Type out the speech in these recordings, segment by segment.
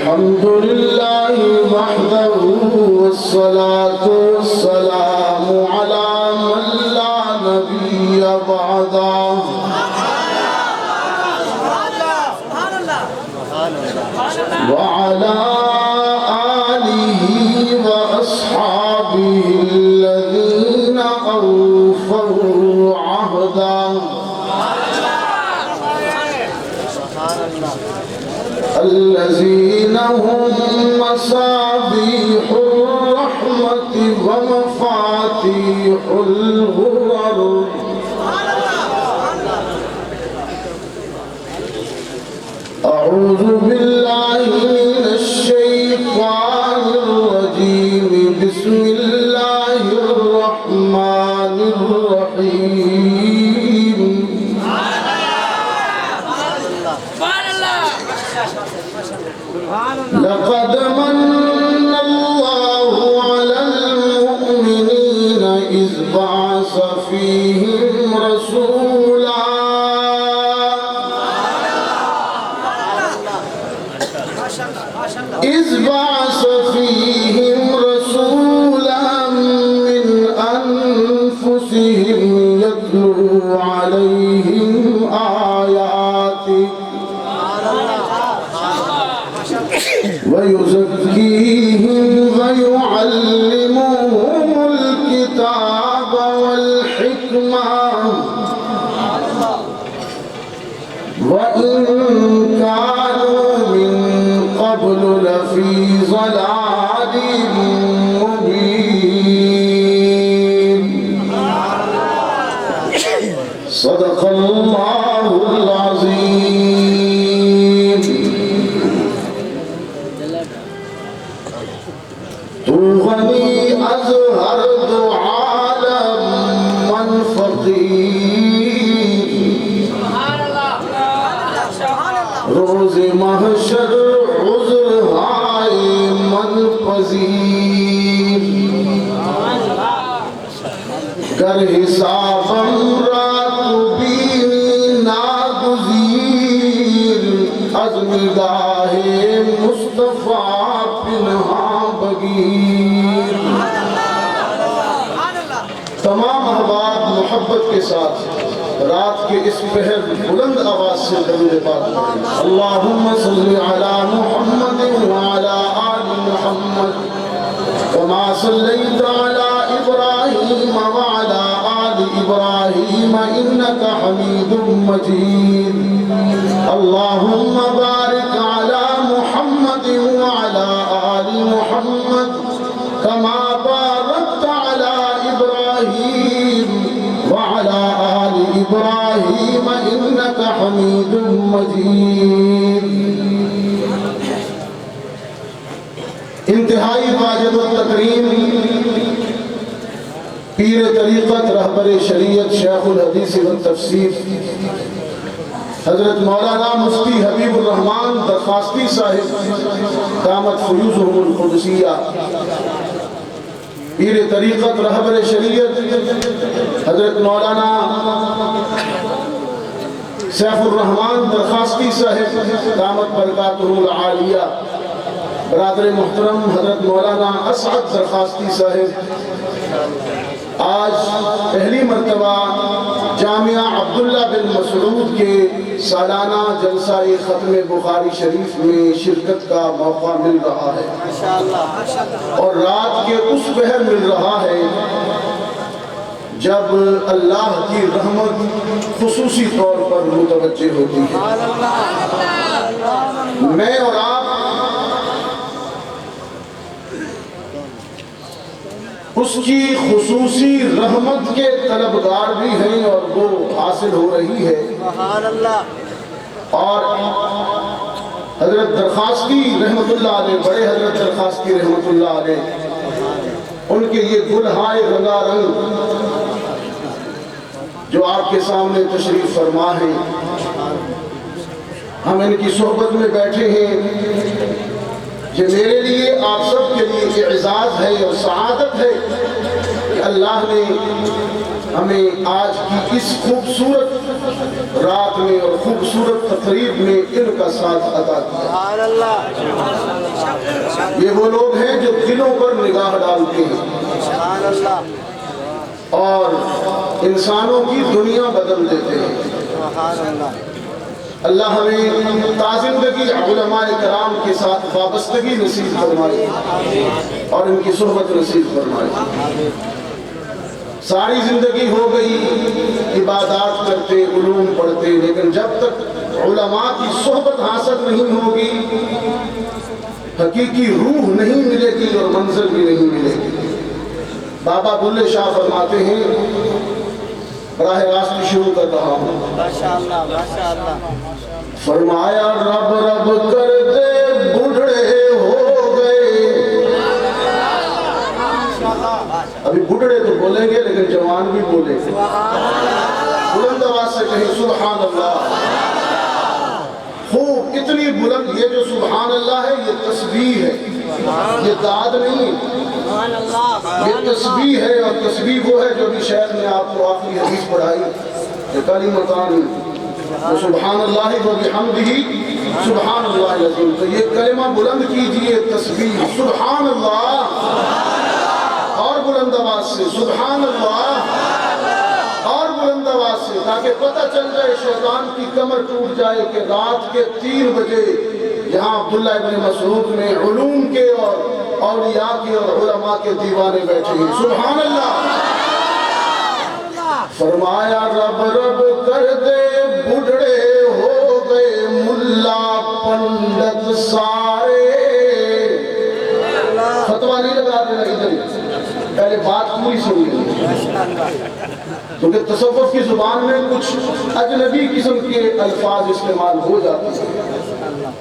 الحمد لله وحده والصلاة والسلام على من لا نبي بعده وعلى آله وأصحابه الذين أوفوا عهدا الذين هم مصابيح الرحمة ومفاتيح الغرر أعوذ بالله من الشيطان الرجيم بسم الله الرحمن الرحيم لقد من الله على المؤمنين إذ بعث فيهم رسولا من أنفسهم يتلو عليهم آياته ويزكيهم ويعلمهم الكتاب والحكمة وإن كانوا من قبل لفي ضلال مبين صدق الله العظيم غنی از ہر دو عالم من فقیر روز محشر عذر ہائے من پذیر گر حسابم را تو بینی ناگزیر از نگاہ مصطفیٰ پنہا بگیر تمام احباب محبت کے ساتھ رات کے اس پہر بلند آواز سے درود پاک پڑھیں اللہم صلی علی محمد وعلی آل محمد کما صلیت علی ابراہیم وعلی آل ابراہیم انکا حمید مجید اللہم بارک علی محمد وعلی آل محمد کما بارکت علی ابراہیم وعلى آل إبراهيم إنك حميد مجيد انتہائی واجب التکریم پیر طریقت رہبر شریعت شیخ الحدیث والتفسیر حضرت مولانا مفتی حبیب الرحمن درخواستی صاحب دامت فیوزہم القدسیہ پیر طریقت رہبر شریعت حضرت مولانا سیف الرحمن درخواستی صاحب دامت برکاتہ العالیہ برادر محترم حضرت مولانا اسعد درخواستی صاحب آج پہلی مرتبہ جامعہ عبداللہ بن مسعود کے سالانہ جلسہ ختم بخاری شریف میں شرکت کا موقع مل رہا ہے اور رات کے اس پہر مل رہا ہے جب اللہ کی رحمت خصوصی طور پر متوجہ ہوتی ہے میں اور آپ اس کی خصوصی رحمت کے طلبگار بھی ہیں اور وہ حاصل ہو رہی ہے اور حضرت درخواستی رحمت اللہ علیہ بڑے حضرت درخواستی رحمت اللہ علیہ ان کے یہ گلہائے رنگا رنگ جو آپ کے سامنے تشریف فرما ہے ہم ان کی صحبت میں بیٹھے ہیں یہ میرے لیے آپ سب کے لیے اعزاز ہے اور سعادت ہے کہ اللہ نے ہمیں آج کی اس خوبصورت رات میں اور خوبصورت تقریب میں ان کا ساتھ عطا کیا۔ یہ وہ لوگ ہیں جو دلوں پر نگاہ ڈالتے ہیں اور انسانوں کی دنیا بدل دیتے ہیں۔ اللہ ہمیں تازندگی علماء کرام کے ساتھ وابستگی نصیب فرمائے اور ان کی صحبت نصیب فرمائے۔ ساری زندگی ہو گئی عبادات کرتے، علوم پڑھتے، لیکن جب تک علماء کی صحبت حاصل نہیں ہوگی حقیقی روح نہیں ملے گی اور منظر بھی نہیں ملے گی۔ بابا بلے شاہ فرماتے ہیں، براہ راست شروع کر رہا ہوں، فرمایا رب رب کرتے بڑھڑے ہو گئے۔ ابھی بڑھڑے تو بولیں گے لیکن جوان بھی بولیں گے، بلند آواز سے کہیں سبحان اللہ۔ خوب اتنی بلند، یہ جو سبحان اللہ ہے یہ تسبیح ہے، یہ داد نہیں، یہ تسبیح ہے۔ اور تسبیح وہ ہے جو بھی شیخ نے آپ کو آخری حدیث پڑھائی، یہ کلمتان سبحان اللہ و بحمدہ سبحان اللہ العظیم۔ تو یہ کلمہ بلند کیجئے، تسبیح سبحان اللہ، اور بلند آواز سے سبحان اللہ، اور بلند آواز سے، تاکہ پتہ چل جائے شیطان کی کمر ٹوٹ جائے کہ رات کے 3 بجے یہاں عبداللہ ابن مسعود میں علوم کے اور اولیاء کے اور علماء کے دیوانے بیٹھے ہیں۔ سبحان اللہ۔ فرمایا رب رب کر دے بڑھڑے ہو گئے ملا پنڈت سارے۔ فتویٰ نہیں لگا دینا ادھر، پہلے بات پوری سن لیں، کیونکہ تصوف کی زبان میں کچھ اجنبی قسم کے الفاظ استعمال ہو جاتے ہیں۔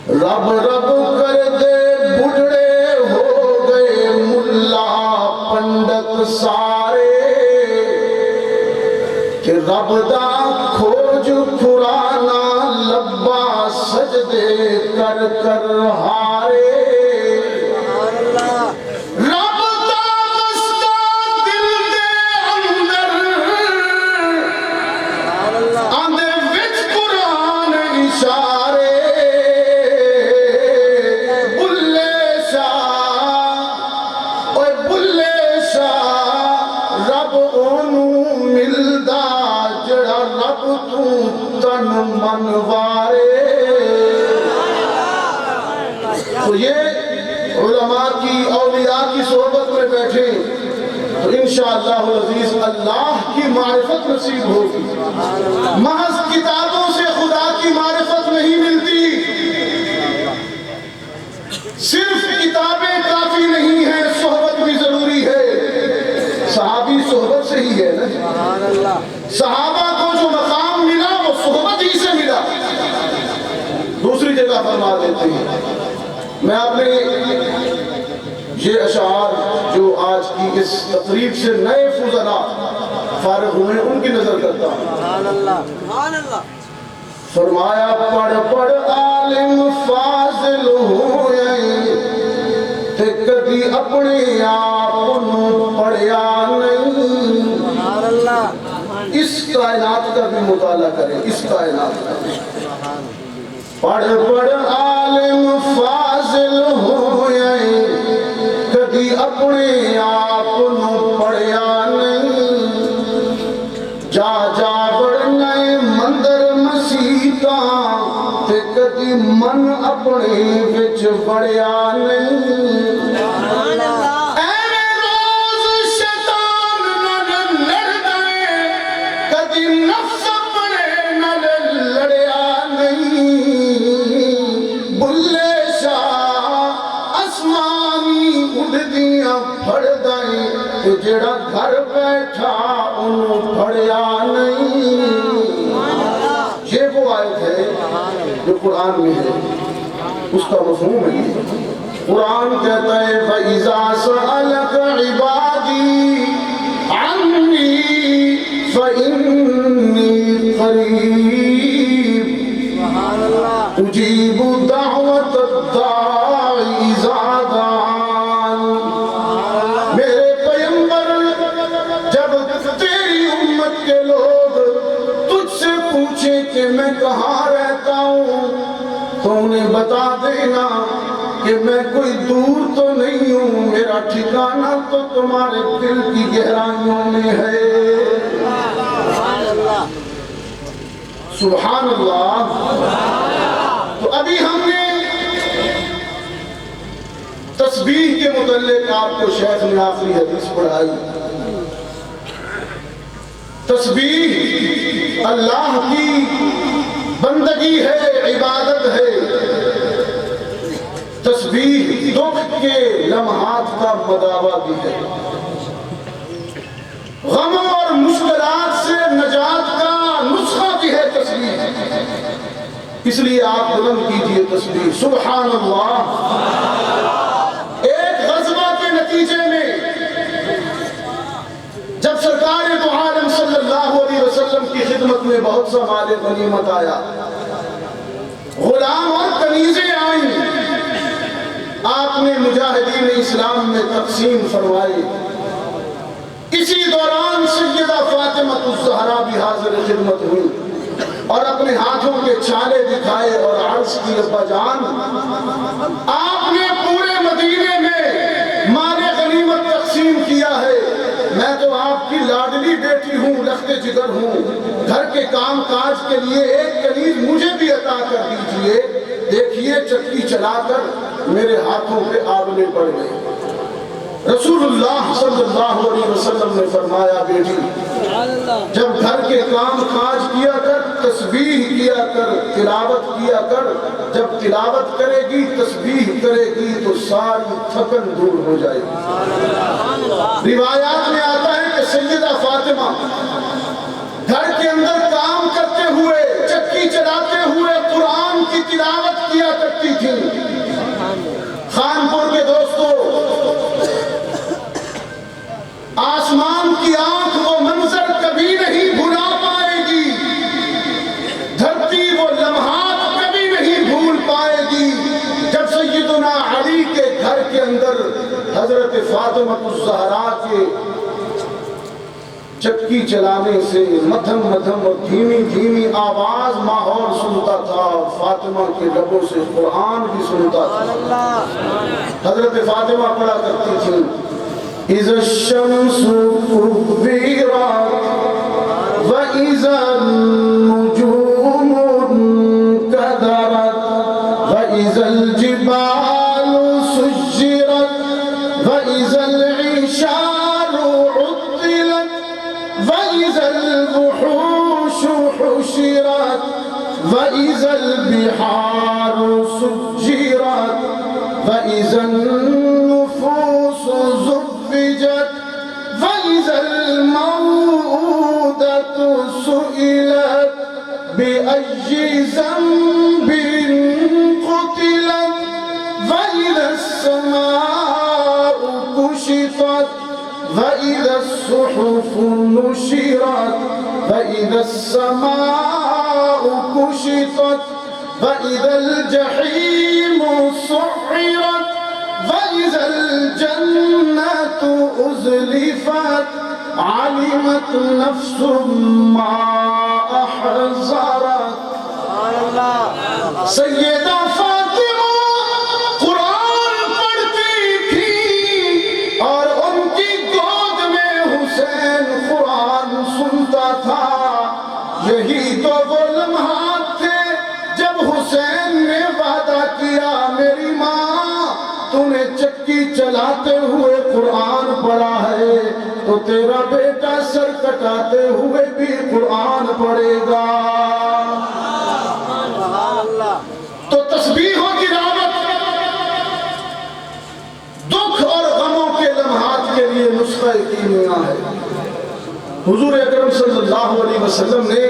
رب رب کر دے بڑھڑے ہو گئے ملا پنڈت سارے، کہ رب دا کھوج پرانا لبا سجدے کر کر ہارے۔ تو یہ علماء کی اولیاء کی صحبت میں بیٹھے تو انشاءاللہ العزیز اللہ کی معرفت نصیب ہوگی۔ محض کتابوں سے خدا کی معرفت نہیں ملتی، صرف کتابیں کافی نہیں ہیں، صحبت بھی ضروری ہے۔ صحابی صحبت سے ہی ہے نا، صحابہ کو جو مقام ملا وہ صحبت ہی سے ملا۔ دوسری جگہ فرما دیتے ہیں، میں اپنے یہ اشعار جو آج کی اس تقریب سے نئے فضلاء فارغ ہوئے ان کی نظر کرتا ہوں۔ فرمایا پڑھ پڑھ عالم فاضل ہوئے تے کبھی اپنے آپ نو پڑھیا نہیں۔ اس کائنات کا بھی مطالعہ کریں، اس کائنات کا۔ پڑھ پڑھ عالم فاضل ہوئے کبھی اپنے آپ نو پڑھیا نہیں۔ جا جا بڑھنے مندر مسیحاں تے کبھی من اپنے وچ بڑھیا نہیں۔ جڑا گھر بیٹھا انہوں پڑھیا نہیں۔ یہ وہ آیت ہے جو قرآن میں ہے، اس کا مفہوم ہے۔ قرآن کہتا ہے فَإِذَا سَأَلَكَ عِبَادِي عَنِّي فَإِنِّي قَرِيبٌ أُجِيبُ دَعْوَةَ الدَّاعِ إِذَا دَعَانِ۔ میرے پیغمبر، جب تیری امت کے لوگ تو انہیں بتا دینا کہ میں کوئی دور تو نہیں ہوں، میرا ٹھکانہ تو تمہارے دل کی گہرائیوں میں ہے۔ سبحان اللہ۔ تو ابھی ہم نے تسبیح کے متعلق آپ کو شیخ نے آخری حدیث پڑھائی۔ تسبیح اللہ کی بندگی ہے، عبادت ہے۔ تسبیح دکھ کے لمحات کا مداوا بھی ہے، غموں اور مشکلات سے نجات کا نسخہ بھی ہے تسبیح۔ اس لیے آپ بلند کیجئے تسبیح، سبحان اللہ۔ ایک غزوہ کے نتیجے میں جب سرکار دو عالم صلی اللہ علیہ وسلم کی خدمت میں بہت سا مال غنیمت آیا، غلام اور کنیزیں آئیں، آپ نے مجاہدین اسلام میں تقسیم فرمائے۔ اسی دوران سیدہ فاطمہ الزہرا بھی حاضر خدمت ہوئی اور اپنے ہاتھوں کے چھالے دکھائے اور عرض کی ابا جان، آپ نے پورے مدینے میں مال غنیمت تقسیم کیا ہے، میں تو آپ کی لاڈلی بیٹی ہوں، لخت جگر ہوں، گھر کے کام کاج کے لیے ایک کنیز مجھے بھی عطا کر دیجئے۔ دیکھیے چکی چلا کر میرے ہاتھوں پہ آبلے پڑ گئے۔ رسول اللہ صلی اللہ علیہ وسلم نے فرمایا، بیٹی جب گھر کے کام کاج کیا کر، تسبیح کیا کر، تلاوت کیا کر، جب تلاوت کرے گی، تسبیح کرے گی تو ساری تھکن دور ہو جائے گی۔ روایات میں آتا ہے کہ سیدہ فاطمہ گھر کے اندر کام کرتے ہوئے، چکی چلاتے ہوئے قرآن کی تلاوت کیا کرتی تھی۔ خانپور کے دوستو، آسمان کی آنکھ وہ منظر کبھی نہیں بھلا پائے گی، دھرتی وہ لمحات کبھی نہیں بھول پائے گی جب سیدنا علی کے گھر کے اندر حضرت فاطمہ الزہرا کے چکی چلانے سے مدھم مدھم اور دھیمی دھیمی آواز ماحول سنتا تھا، فاطمہ کے لبوں سے قرآن بھی سنتا تھا۔ حضرت فاطمہ پڑھا کرتی تھی، اِذَا الشَّمْسُ كُبِّرَتْ وَإِذَا النُّجُومُ انكَدَرَتْ وَإِذَا الْجِبَالُ سُجِّرَتْ وَإِذَا الْعِشَارُ عُطِّلَتْ وَإِذَا الْوُحُوشُ حُشِرَتْ وَإِذَا الْبِحَارُ سُجِّرَتْ وَإِذَا النُّفُوسُ زُوِّجَتْ وَإِذَا الْمَوْءُودَةُ سُئِلَتْ بِأَيِّ ذَنبٍ قُتِلَتْ وَإِذَا السَّمَاءُ كُشِطَتْ وَإِذَا الصُّحُفُ نُشِرَتْ وَإِذَا السَّمَاءُ كُشِطَتْ وَإِذَا الْجَحِيمُ سُعِّرَتْ وَإِذَا الْجَنَّةُ أُزْلِفَتْ عَلِمَتْ نَفْسٌ مَّا أَحْضَرَتْ۔ سیدہ فاطمہ قرآن پڑھتی تھی اور ان کی گود میں حسین قرآن سنتا تھا۔ یہی تو وہ لمحات تھے جب حسین نے وعدہ کیا، میری ماں تو نے چکی چلاتے ہوئے قرآن پڑھا ہے تو تیرا بیٹا سر کٹاتے ہوئے بھی قرآن پڑھے گا۔ تو تسبیح و تلاوت دکھ اور غموں کے لمحات کے لیے نسخہ کیمیا ہے۔ حضور اکرم صلی اللہ علیہ وسلم نے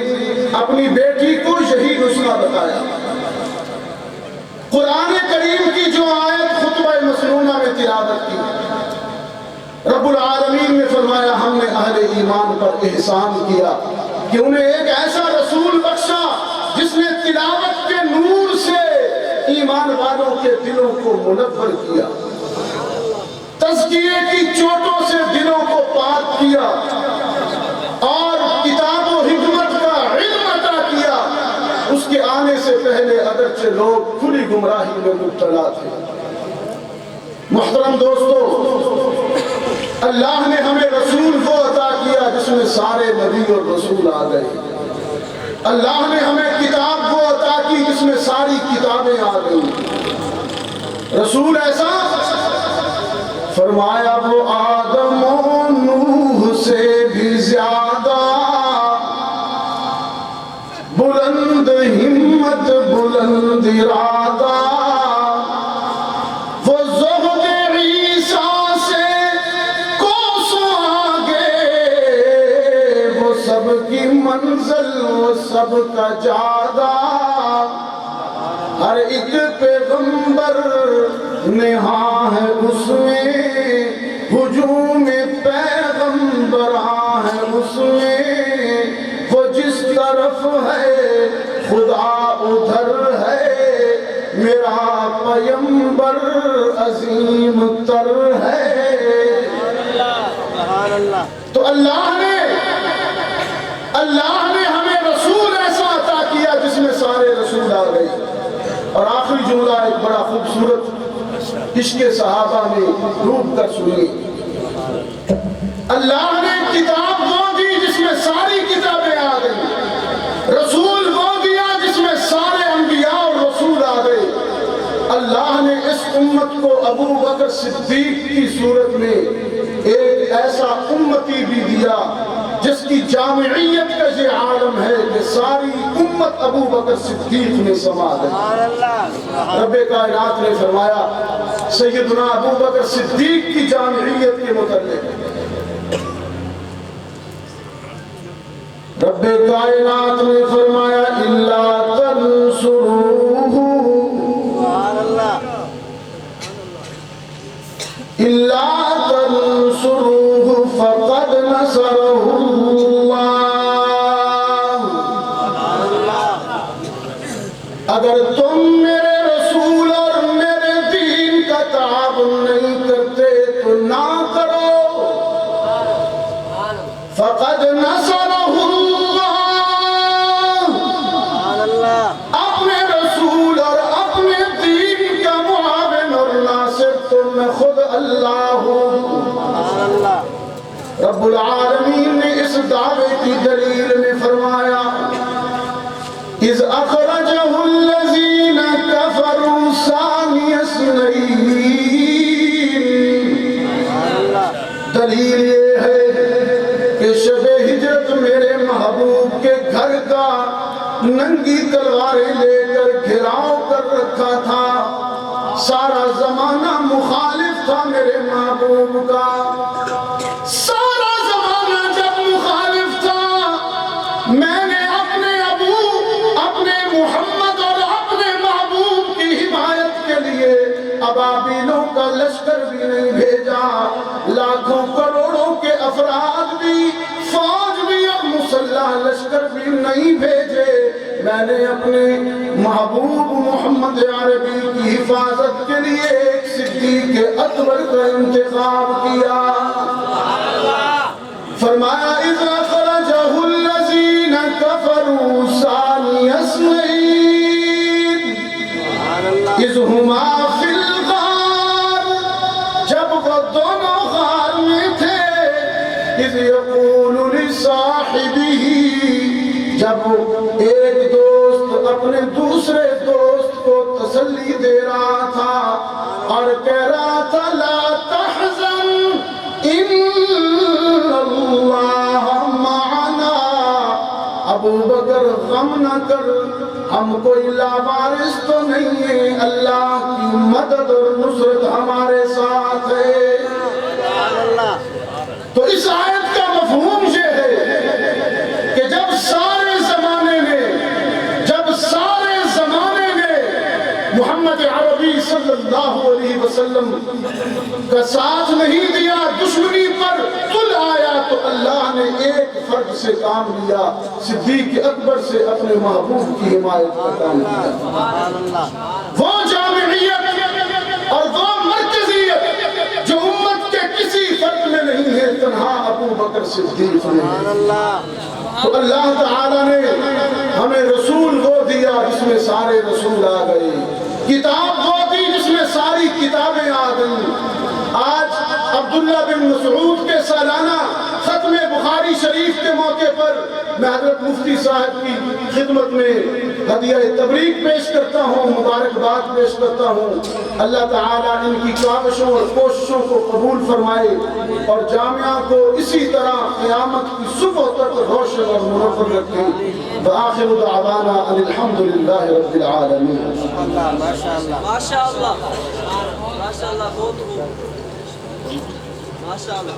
اپنی بیٹی کو یہی نسخہ بتایا۔ قرآن کریم کی جو آیت خطبہ مسنونہ میں تلاوت کی، رب العالمین نے فرمایا ہم نے اہل ایمان پر احسان کیا کہ انہیں ایک ایسا رسول بخشا جس نے تلاوت کے نور سے ایمان والوں کے دلوں کو منور کیا، تزکیے کی چوٹوں سے دلوں کو پاک کیا اور کتاب و حکمت کا علم عطا کیا۔ اس کے آنے سے پہلے اگرچہ لوگ کھلی گمراہی میں مبتلا تھے۔ محترم دوستو، اللہ نے ہمیں رسول کو عطا کیا جس میں سارے نبی اور رسول آ گئے۔ اللہ نے ہمیں کتاب کو عطا کی جس میں ساری کتابیں آ گئی۔ رسول ایسا فرمایا وہ آدم و نوح سے بھی زیادہ بلند ہمت بلند ارادہ، وہ زہد عیسیٰ سے کوسوں آگے، وہ سب کی منزل وہ سب کا جادہ، ہر ایک پیغمبر نہاں ہے اس میں، ہجوم پیغمبراں ہے اس میں، وہ جس طرف ہے خدا ادھر ہے، میرا پیمبر عظیم تر ہے۔ تو اللہ نے ہمیں رسول ایسا عطا کیا جس میں سارے رسول آ گئے۔ اور آخری جملہ ایک بڑا خوبصورت عشق صحابہ میں ڈوب کر سنی۔ اللہ نے کتاب وہ دی جس میں ساری کتابیں آ گئی، رسول وہ دیا جس میں سارے انبیاء اور رسول آ گئے۔ اللہ نے اس امت کو ابو بکر صدیق کی صورت میں ایک ایسا امتی بھی دیا جس کی جامعیت کا یہ عالم ہے کہ ساری امت ابو بکر صدیق میں سما گئی۔ رب کائنات نے فرمایا سیدنا ابو بکر صدیق کی جامعیت کے متعلق، رب کائنات نے فرمایا الا تنصروہ الا تنصروہ فقد نصرہ اللہ، اگر تم میرے رسول اور میرے دین کا تعاون نہیں کرتے تو نہ کرو، فقد نصرہ اللہ، اپنے رسول اور اپنے دین کا معاون اور ناصر تو میں خود اللہ ہوں۔ رب العالمین نے اس دعوے کی دلیل میں فرمایا اذ اخرجہ الذین کفروا ثانی اثنین، دلیل یہ ہے کہ شب ہجرت میرے محبوب کے گھر کا ننگی تلواریں لے کر گھراؤ کر رکھا تھا، سارا زمانہ مخالف تھا میرے محبوب کا، سارا زمانہ جب مخالف تھا، میں نے اپنے ابو اپنے محمد اور اپنے محبوب کی حمایت کے لیے ابابیلوں کا لشکر بھی نہیں بھیجا، لاکھوں کروڑوں کے افراد بھی، فوج بھی اور مسلح لشکر بھی نہیں بھیجے، میں نے اپنے محبوب محمد عربی کی حفاظت کے لیے ایک صدیق اکبر کا انتخاب کیا۔ فرمایا اذ اخرجہ الذین کفروا ثانی اثنین اذ ہما فی الغار، جب وہ دونوں غار میں تھے، اذ یقول لصاحبہ، جب ایک دوست اپنے دوسرے دوست کو تسلی دے رہا تھا اور کہہ رہا تھا لا تحزن ان اللہ معنا، ابو بکر غم نہ کر، ہم کوئی لاوارث تو نہیں ہیں، اللہ کی مدد اور نصرت ہمارے ساتھ ہے۔ تو اس آیت کا مفہوم یہ ہے کہ جب سارے زمانے میں محمد عربی صلی اللہ علیہ وسلم کا ساتھ نہیں دیا، دشمنی پر تل آیا، تو اللہ نے ایک فرد سے کام لیا، صدیق اکبر سے اپنے محبوب کی حمایت کا کام لیا۔ وہ جامعیت اور وہ مرکزیت جو امت کے کسی فرد میں نہیں ہے، تنہا ابو بکر صدیق نے۔ تو اللہ تعالیٰ نے ہمیں رسول وہ دیا جس میں سارے رسول آ گئے، کتاب وہ دی جس میں ساری کتابیں آ گئیں۔ آج عبداللہ بن مسعود کے سالانہ ختم بخاری شریف کے موقع پر میں حضرت مفتی صاحب کی خدمت میں ہدیہ تبریک پیش کرتا ہوں، مبارکباد پیش کرتا ہوں۔ اللہ تعالیٰ ان کی کاوشوں اور کوششوں کو قبول فرمائے اور جامعہ کو اسی طرح قیامت کی صبح تک روشن اور منور رکھے۔ وآخر دعوانا ان الحمدللہ رب العالمین۔ ماشاءاللہ ماشاءاللہ ماشاءاللہ، بہت خوب، ماشاءاللہ۔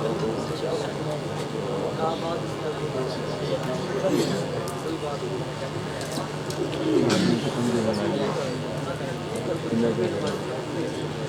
Thank you.